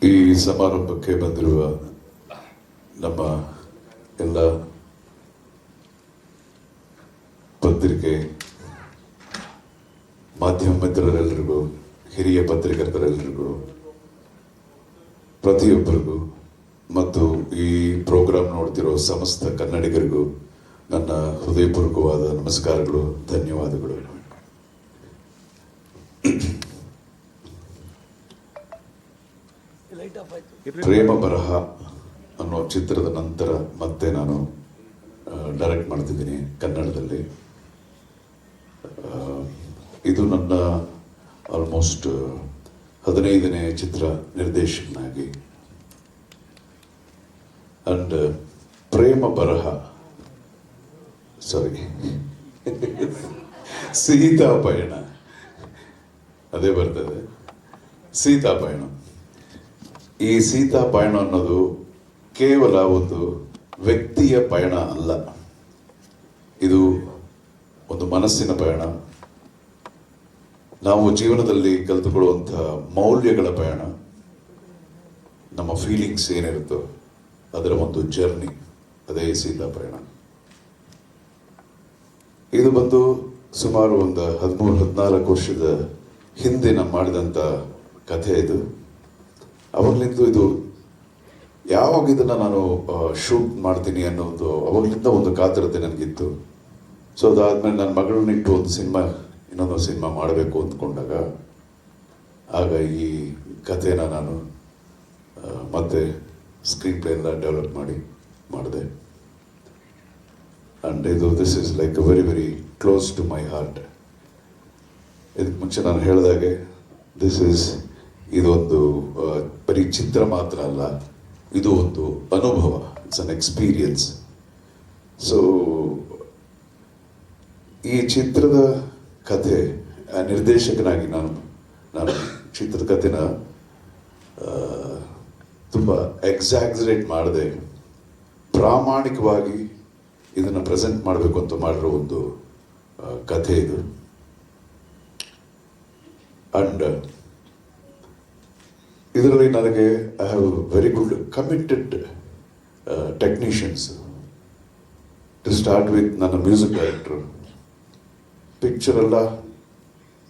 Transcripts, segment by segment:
ಈ ಸಮಾರಂಭಕ್ಕೆ ಬಂದಿರುವ ನಮ್ಮ ಎಲ್ಲ ಪತ್ರಿಕೆ ಮಾಧ್ಯಮ ಮಿತ್ರರೆಲ್ಲರಿಗೂ, ಹಿರಿಯ ಪತ್ರಕರ್ತರೆಲ್ಲರಿಗೂ, ಪ್ರತಿಯೊಬ್ಬರಿಗೂ ಮತ್ತು ಈ ಪ್ರೋಗ್ರಾಮ್ ನೋಡ್ತಿರೋ ಸಮಸ್ತ ಕನ್ನಡಿಗರಿಗೂ ನನ್ನ ಹೃದಯಪೂರ್ವಕವಾದ ನಮಸ್ಕಾರಗಳು, ಧನ್ಯವಾದಗಳು. ಪ್ರೇಮ ಬರಹ ಅನ್ನೋ ಚಿತ್ರದ ನಂತರ ಮತ್ತೆ ನಾನು ಡೈರೆಕ್ಟ್ ಮಾಡ್ತಿದ್ದೀನಿ ಕನ್ನಡದಲ್ಲಿ. ಇದು ನನ್ನ ಆಲ್ಮೋಸ್ಟ್ 15ನೇ ಚಿತ್ರ ನಿರ್ದೇಶಕನಾಗಿ. ಅಂಡ್ ಪ್ರೇಮ ಬರಹ ಸೀತಾ ಪಯಣ ಅದೇ ಬರ್ತದೆ. ಸೀತಾ ಪಯಣ, ಈ ಸೀತಾ ಪಯಣ ಅನ್ನೋದು ಕೇವಲ ಒಂದು ವ್ಯಕ್ತಿಯ ಪಯಣ ಅಲ್ಲ, ಇದು ಒಂದು ಮನಸ್ಸಿನ ಪಯಣ. ನಾವು ಜೀವನದಲ್ಲಿ ಕಲಿತುಕೊಳ್ಳುವಂತಹ ಮೌಲ್ಯಗಳ ಪಯಣ, ನಮ್ಮ ಫೀಲಿಂಗ್ಸ್ ಏನಿರುತ್ತೋ ಅದರ ಒಂದು ಜರ್ನಿ, ಅದೇ ಸೀತಾ ಪಯಣ. ಇದು ಬಂದು ಸುಮಾರು ಒಂದು 13-14 ವರ್ಷದ ಹಿಂದೆ ನಾನು ಮಾಡಿದಂಥ ಕಥೆ. ಇದು ಅವಾಗಲಿಂದ ಇದು ಯಾವಾಗ ಇದನ್ನ ನಾನು ಶೂಟ್ ಮಾಡ್ತೀನಿ ಅನ್ನೋದು ಅವಾಗಲಿಂದ ಒಂದು ಕಾತರತೆ ನನಗಿತ್ತು. ಸೊ ಅದಾದ್ಮೇಲೆ ನನ್ನ ಮಗಳನ್ನಿಟ್ಟು ಇನ್ನೊಂದು ಸಿನಿಮಾ ಮಾಡಬೇಕು ಅಂದ್ಕೊಂಡಾಗ ಆಗ ಈ ಕಥೆನ ನಾನು ಮತ್ತೆ ಸ್ಕ್ರೀನ್ ಪ್ಲೇ ಎಲ್ಲ ಡೆವಲಪ್ ಮಾಡಿದೆ. And this is like very very close to my heart. ಇದಕ್ಕೆ ಮುಂಚೆ ನಾನು ಹೇಳಿದಾಗೆ ಇದೊಂದು ಬರೀ ಚಿತ್ರ ಮಾತ್ರ ಅಲ್ಲ, ಇದು ಒಂದು ಅನುಭವ, ಇಟ್ಸ್ ಅನ್ ಎಕ್ಸ್ಪೀರಿಯನ್ಸ್. ಸೊ ಈ ಚಿತ್ರದ ಕಥೆ ನಿರ್ದೇಶಕನಾಗಿ ನಾನು ಚಿತ್ರದ ಕಥೆನ ತುಂಬ ಎಕ್ಸಾಗ್ಸರೇಟ್ ಮಾಡದೆ ಪ್ರಾಮಾಣಿಕವಾಗಿ ಇದನ್ನು ಪ್ರೆಸೆಂಟ್ ಮಾಡಬೇಕು ಅಂತ ಮಾಡಿರೋ ಒಂದು ಕಥೆ ಇದು. ಅಂಡ್ ಇದರಲ್ಲಿ ನನಗೆ I have very good committed technicians. To start with ನನ್ನ ಮ್ಯೂಸಿಕ್ ಡೈರೆಕ್ಟರ್. ಪಿಕ್ಚರ್ ಎಲ್ಲ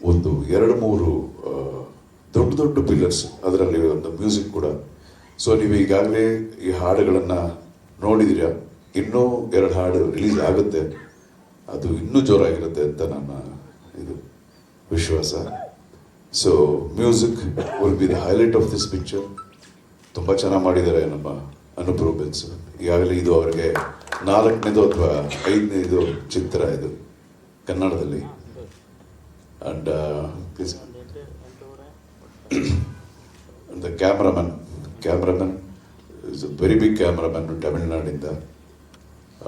ಒಂದು 2-3 ದೊಡ್ಡ ಪಿಲ್ಲರ್ಸ್, ಅದರಲ್ಲಿ ಒಂದು ಮ್ಯೂಸಿಕ್ ಕೂಡ. ಸೊ ನೀವು ಈಗಾಗಲೇ ಈ ಹಾಡುಗಳನ್ನು ನೋಡಿದ್ದೀರಾ, ಇನ್ನೂ 2 ಹಾಡು ರಿಲೀಸ್ ಆಗುತ್ತೆ, ಅದು ಇನ್ನೂ ಜೋರಾಗಿರುತ್ತೆ ಅಂತ ನನ್ನ ಇದು ವಿಶ್ವಾಸ. So music will be the highlight of this picture. ತುಂಬ ಚೆನ್ನಾಗಿ ಮಾಡಿದ್ದಾರೆ ನಮ್ಮ ಅನೂಪ್ ರೂಬೆನ್ಸ್. ಈಗಾಗಲೇ ಇದು ಅವರಿಗೆ 4ನೇದು ಅಥವಾ 5ನೇದು ಚಿತ್ರ ಇದು ಕನ್ನಡದಲ್ಲಿ. And the cameraman is a very big cameraman ತಮಿಳ್ನಾಡಿಂದ.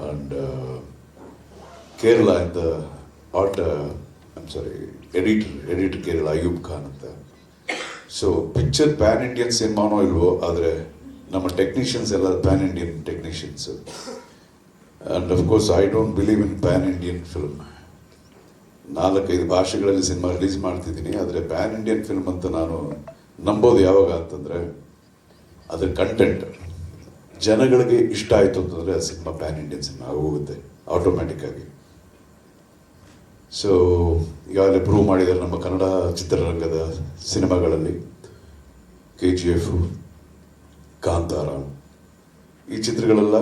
ಅಂಡ್ ಕೇರಳದಿಂದ ಎಡಿಟರ್ ಕೇರಳ ಅಯೂಬ್ ಖಾನ್ ಅಂತ. ಸೊ ಪಿಕ್ಚರ್ ಪ್ಯಾನ್ ಇಂಡಿಯನ್ ಸಿನಿಮಾನೋ ಇಲ್ವೋ, ಆದರೆ ನಮ್ಮ ಟೆಕ್ನಿಷಿಯನ್ಸ್ ಎಲ್ಲ pan Indian technicians. And of course I don't believe in pan Indian film. 4-5 ಭಾಷೆಗಳಲ್ಲಿ ಸಿನಿಮಾ ರಿಲೀಸ್ ಮಾಡ್ತಿದ್ದೀನಿ, ಆದರೆ ಪ್ಯಾನ್ ಇಂಡಿಯನ್ ಫಿಲ್ಮ್ ಅಂತ ನಾನು ನಂಬೋದು ಯಾವಾಗ ಅಂತಂದರೆ ಅದರ ಕಂಟೆಂಟ್ ಜನಗಳಿಗೆ ಇಷ್ಟ ಆಯಿತು ಅಂತಂದರೆ ಆ ಸಿನಿಮಾ ಪ್ಯಾನ್ ಇಂಡಿಯನ್ ಸಿನಿಮಾ ಆಗೋಗುತ್ತೆ ಆಟೋಮ್ಯಾಟಿಕ್ ಆಗಿ. ಸೊ ಈಗಾಗಲೇ ಪ್ರೂವ್ ಮಾಡಿದ್ದಾರೆ ನಮ್ಮ ಕನ್ನಡ ಚಿತ್ರರಂಗದ ಸಿನಿಮಾಗಳಲ್ಲಿ. KGF, ಕಾಂತಾರ, ಈ ಚಿತ್ರಗಳೆಲ್ಲ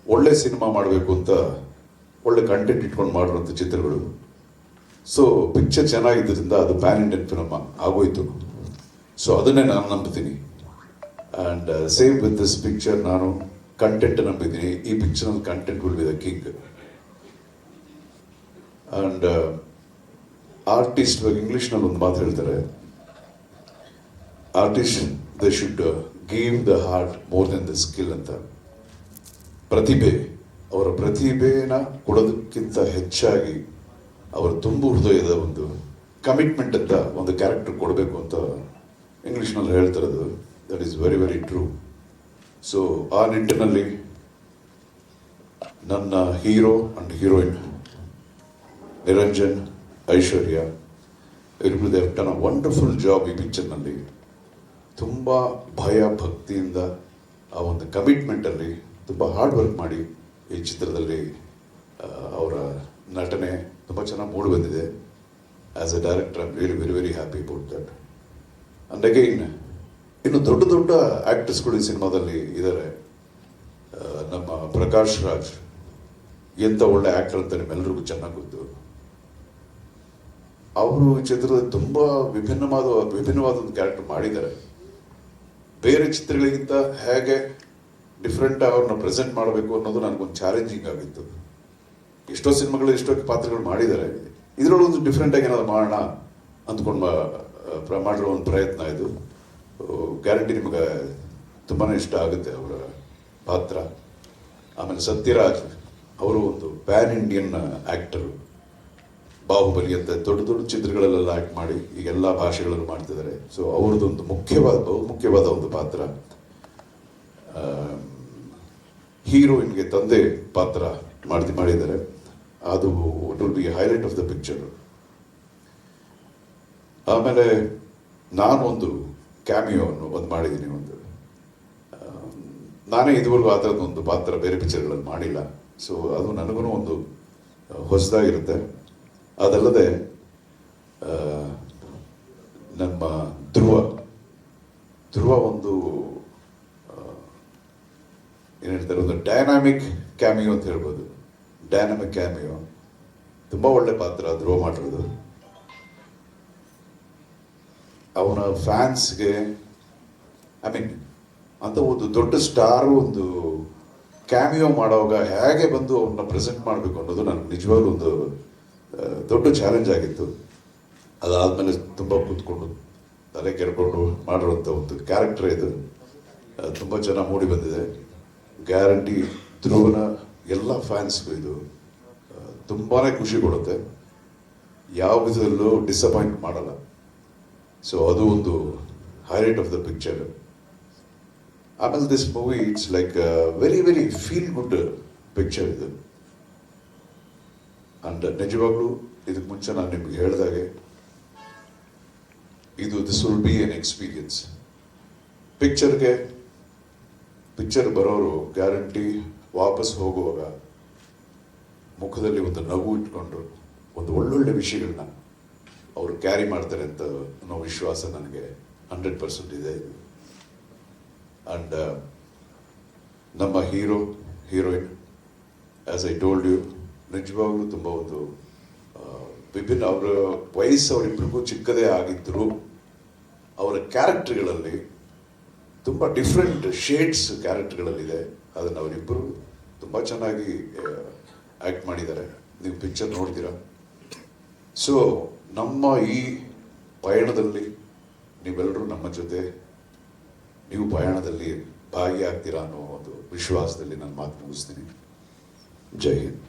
ಒಳ್ಳೆ ಸಿನಿಮಾ ಮಾಡಬೇಕು ಅಂತ ಒಳ್ಳೆ ಕಂಟೆಂಟ್ ಇಟ್ಕೊಂಡು ಮಾಡಿರುವಂಥ ಚಿತ್ರಗಳು. ಸೊ ಪಿಕ್ಚರ್ ಚೆನ್ನಾಗಿದ್ದರಿಂದ ಅದು ಪ್ಯಾನ್ ಇಂಡಿಯನ್ ಫಿಲ್ಮ್ ಆಗೋಯ್ತು. ಸೊ ಅದನ್ನೇ ನಾನು ನಂಬ್ತೀನಿ. And same with this picture, ನಾನು ಕಂಟೆಂಟ್ ನಂಬಿದ್ದೀನಿ. ಈ ಪಿಕ್ಚರ್ನಲ್ಲಿ content will be the king. And artist ಬಗ್ಗೆ ಇಂಗ್ಲೀಷ್ನಲ್ಲಿ ಒಂದು ಮಾತು ಹೇಳ್ತಾರೆ, artist they should give the heart more than the skill ಅಂತ. ಅವರ ಪ್ರತಿಭೆನ ಕೊಡೋದಕ್ಕಿಂತ ಹೆಚ್ಚಾಗಿ ಅವರ ತುಂಬು ಹೃದಯದ ಒಂದು ಕಮಿಟ್ಮೆಂಟ್ ಅಂತ ಒಂದು ಕ್ಯಾರೆಕ್ಟರ್ ಕೊಡಬೇಕು ಅಂತ ಇಂಗ್ಲೀಷ್ನಲ್ಲಿ ಹೇಳ್ತಿರೋದು. That is very very true. So ಆ ನಿಟ್ಟಿನಲ್ಲಿ ನನ್ನ hero and heroine Niranjan, Aishwarya, ಇವ್ರಿಬ್ರು they have done a wonderful job ಈ ಪಿಕ್ಚರ್ನಲ್ಲಿ. ತುಂಬ ಭಯ ಭಕ್ತಿಯಿಂದ ಆ ಒಂದು ಕಮಿಟ್ಮೆಂಟಲ್ಲಿ ತುಂಬ ಹಾರ್ಡ್ ವರ್ಕ್ ಮಾಡಿ ಈ ಚಿತ್ರದಲ್ಲಿ ಅವರ ನಟನೆ ತುಂಬ ಚೆನ್ನಾಗಿ ಮೂಡಿ ಬಂದಿದೆ. As A director I am really very very happy about that. And again ಇನ್ನು ದೊಡ್ಡ ದೊಡ್ಡ ಆ್ಯಕ್ಟರ್ಸ್ಗಳು ಈ ಸಿನಿಮಾದಲ್ಲಿ ಇದ್ದಾರೆ. ನಮ್ಮ ಪ್ರಕಾಶ್ ರಾಜ್ ಎಂಥ ಒಳ್ಳೆ ಆ್ಯಕ್ಟರ್ ಅಂತ ನಿಮ್ಮೆಲ್ಲರಿಗೂ ಚೆನ್ನಾಗಿ ಗೊತ್ತು. ಅವರು ಈ ಚಿತ್ರದಲ್ಲಿ ತುಂಬ ವಿಭಿನ್ನವಾದ ಒಂದು ಕ್ಯಾರೆಕ್ಟರ್ ಮಾಡಿದ್ದಾರೆ. ಬೇರೆ ಚಿತ್ರಗಳಿಗಿಂತ ಹೇಗೆ ಡಿಫ್ರೆಂಟ್ ಅವ್ರನ್ನ ಪ್ರೆಸೆಂಟ್ ಮಾಡಬೇಕು ಅನ್ನೋದು ನನಗೊಂದು ಚಾಲೆಂಜಿಂಗ್ ಆಗಿತ್ತು. ಎಷ್ಟೋ ಸಿನಿಮಾಗಳು ಎಷ್ಟೋ ಪಾತ್ರಗಳು ಮಾಡಿದ್ದಾರೆ, ಇದರೊಳಗೊಂದು ಡಿಫ್ರೆಂಟಾಗಿ ಏನಾದ್ರು ಮಾಡೋಣ ಅಂದ್ಕೊಂಡು ಮಾಡಿರೋ ಒಂದು ಪ್ರಯತ್ನ ಇದು. ಗ್ಯಾರಂಟಿ ನಿಮಗೆ ತುಂಬಾ ಇಷ್ಟ ಆಗುತ್ತೆ ಅವರ ಪಾತ್ರ. ಆಮೇಲೆ ಸತ್ಯರಾಜ್ ಅವರು ಒಂದು ಪ್ಯಾನ್ ಇಂಡಿಯನ್ ಆ್ಯಕ್ಟರು. ಬಾಹುಬಲಿ ಅಂತ ದೊಡ್ಡ ದೊಡ್ಡ ಚಿತ್ರಗಳಲ್ಲೆಲ್ಲ ಆ್ಯಕ್ಟ್ ಮಾಡಿ ಈಗ ಎಲ್ಲ ಭಾಷೆಗಳಲ್ಲೂ ಮಾಡ್ತಿದ್ದಾರೆ. ಸೊ ಅವ್ರದ್ದೊಂದು ಬಹುಮುಖ್ಯವಾದ ಒಂದು ಪಾತ್ರ. ಹೀರೋಯಿನ್ಗೆ ತಂದೆ ಪಾತ್ರ ಮಾಡಿದ್ದಾರೆ. ಅದು it will be highlight of the picture. ಆಮೇಲೆ ನಾನು ಒಂದು ಕ್ಯಾಮಿಯೋವನ್ನು ಒಂದು ಮಾಡಿದ್ದೀನಿ. ನಾನೇ ಇದುವರೆಗೂ ಆ ಥರದ್ದು ಒಂದು ಪಾತ್ರ ಬೇರೆ ಪಿಕ್ಚರ್ಗಳಲ್ಲಿ ಮಾಡಿಲ್ಲ. ಸೊ ಅದು ನನಗೂ ಒಂದು ಹೊಸದಾಗಿರುತ್ತೆ. ಅದಲ್ಲದೆ ನಮ್ಮ ಧ್ರುವ ಒಂದು ಏನು ಹೇಳ್ತಾರೆ, ಒಂದು ಡೈನಾಮಿಕ್ ಕ್ಯಾಮಿಯೋ ಅಂತ ಹೇಳ್ಬೋದು. ಡೈನಾಮಿಕ್ ಕ್ಯಾಮಿಯೋ, ತುಂಬ ಒಳ್ಳೆ ಪಾತ್ರ ಧ್ರುವ ಮಾಡಿರೋದು. ಅವನ ಫ್ಯಾನ್ಸ್ಗೆ ಐ ಮೀನ್ ಅಂತ ಒಂದು ದೊಡ್ಡ ಸ್ಟಾರು ಒಂದು ಕ್ಯಾಮಿಯೋ ಮಾಡುವಾಗ ಹೇಗೆ ಬಂದು ಅವ್ರನ್ನ ಪ್ರೆಸೆಂಟ್ ಮಾಡಬೇಕು ಅನ್ನೋದು ನನಗೆ ನಿಜವಾಗ್ಲೂ ಒಂದು ದೊಡ್ಡ ಚಾಲೆಂಜ್ ಆಗಿತ್ತು. ಅದಾದಮೇಲೆ ತುಂಬ ಕೂತ್ಕೊಂಡು ತಲೆ ಕೆರ್ಕೊಂಡು ಮಾಡಿರುವಂಥ ಒಂದು ಕ್ಯಾರೆಕ್ಟರ್ ಇದು. ತುಂಬ ಚೆನ್ನಾಗಿ ಮೂಡಿ ಬಂದಿದೆ. ಗ್ಯಾರಂಟಿ ಧ್ರುವನ ಎಲ್ಲ ಫ್ಯಾನ್ಸ್ಗೂ ಇದು ತುಂಬಾ ಖುಷಿ ಕೊಡುತ್ತೆ. ಯಾವ ವಿಧದಲ್ಲೂ ಡಿಸಪಾಯಿಂಟ್ ಮಾಡಲ್ಲ. ಸೊ ಅದು ಒಂದು ಹೈಲೈಟ್ ಆಫ್ ದ ಪಿಕ್ಚರ್. ಆಮೇಲೆ this movie it's like very very feel good picture ಇದು. ಅಂಡ್ ನಿಜವಾಗ್ಲೂ ಇದಕ್ಕೆ ಮುಂಚೆ ನಾನು ನಿಮ್ಗೆ ಹೇಳಿದಾಗೆ this will be N experience. Picture ಬರೋರು ಗ್ಯಾರಂಟಿ ವಾಪಸ್ ಹೋಗುವಾಗ ಮುಖದಲ್ಲಿ ಒಂದು ನಗು ಇಟ್ಕೊಂಡು ಒಂದು ಒಳ್ಳೊಳ್ಳೆ ವಿಷಯಗಳನ್ನ ಅವರು ಕ್ಯಾರಿ ಮಾಡ್ತಾರೆ ಅಂತ ಅನ್ನೋ ವಿಶ್ವಾಸ ನನಗೆ 100% ಇದೆ. ಅಂಡ್ ನಮ್ಮ heroine as I told you, ನಿಜವಾಗ್ಲೂ ತುಂಬ ಒಂದು ವಿಭಿನ್ನ. ಅವರ ವಯಸ್ಸು ಅವರಿಬ್ಬರಿಗೂ ಚಿಕ್ಕದೇ ಆಗಿದ್ದರು. ಅವರ ಕ್ಯಾರೆಕ್ಟರ್ಗಳಲ್ಲಿ ತುಂಬ ಡಿಫ್ರೆಂಟ್ ಶೇಡ್ಸ್ ಕ್ಯಾರೆಕ್ಟರ್ಗಳಲ್ಲಿದೆ. ಅದನ್ನು ಅವರಿಬ್ಬರು ತುಂಬ ಚೆನ್ನಾಗಿ ಆ್ಯಕ್ಟ್ ಮಾಡಿದ್ದಾರೆ. ನೀವು ಪಿಕ್ಚರ್ ನೋಡ್ತೀರಾ. ಸೊ ನಮ್ಮ ಈ ಪಯಣದಲ್ಲಿ ನೀವೆಲ್ಲರೂ ನಮ್ಮ ಜೊತೆ ನೀವು ಪಯಣದಲ್ಲಿ ಭಾಗಿಯಾಗ್ತೀರಾ ಅನ್ನೋ ಒಂದು ವಿಶ್ವಾಸದಲ್ಲಿ ನಾನು ಮಾತು ಮುಗಿಸ್ತೀನಿ. ಜೈ ಹಿಂದ್.